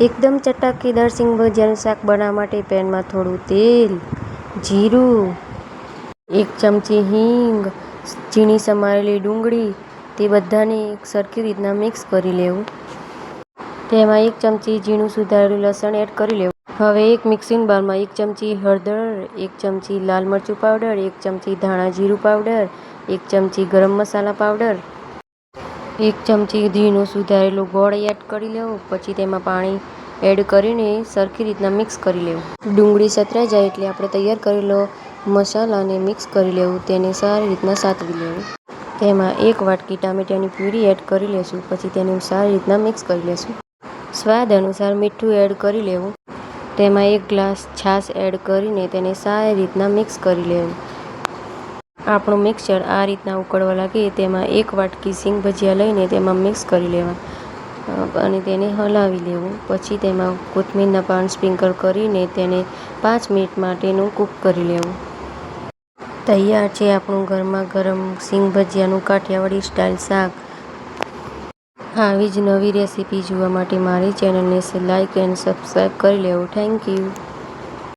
એકદમ ચટાકેદાર સિંગ ભજીયાનું શાક બનાવવા માટે પેનમાં થોડું તેલ, જીરું, 1 ચમચી હિંગ, ઝીણી સમારેલી ડુંગળી તે બધાને એક સરખી રીતના મિક્સ કરી લેવું. તેમાં 1 ચમચી ઝીણું સુધારેલું લસણ એડ કરી લેવું. હવે એક મિક્સિંગ બાઉલમાં 1 ચમચી હળદર, 1 ચમચી લાલ મરચું પાવડર, 1 ચમચી ધાણા જીરું પાવડર, 1 ચમચી ગરમ મસાલા પાવડર, 1 ચમચી ઝીણું સુધારેલું ગોળ એડ કરી લેવું. પછી તેમાં પાણી એડ કરીને સરખી રીતના મિક્સ કરી લેવું. ડુંગળી સતરાઈ જાય એટલે આપણે તૈયાર કરેલો મસાલાને મિક્સ કરી લેવું. તેને સારી રીતના સાતળી લેવું. તેમાં 1 વાટકી ટામેટાની પ્યુરી એડ કરી લેશું. પછી તેને સારી રીતના મિક્સ કરી લેશું. સ્વાદ અનુસાર મીઠું એડ કરી લેવું. તેમાં 1 ગ્લાસ છાશ એડ કરીને તેને સારી રીતના મિક્સ કરી લેવું. આપણું મિક્સર આ રીતના ઉકળવા લાગે તેમાં 1 વાટકી સિંગ ભજીયા લઈને તેમાં મિક્સ કરી લેવા અને તેને હલાવી લેવું. પછી તેમાં કોથમીરના પાન સ્પ્રિંકલ કરીને તેને 5 મિનિટ માટેનું કૂક કરી લેવું. તૈયાર છે આપણું ગરમા ગરમ સિંગ ભજીયાનું કાઠિયાવાડી સ્ટાઇલ શાક. આવી જ નવી રેસીપી જોવા માટે મારી ચેનલને લાઇક એન્ડ સબસ્ક્રાઈબ કરી લેવું. Thank you.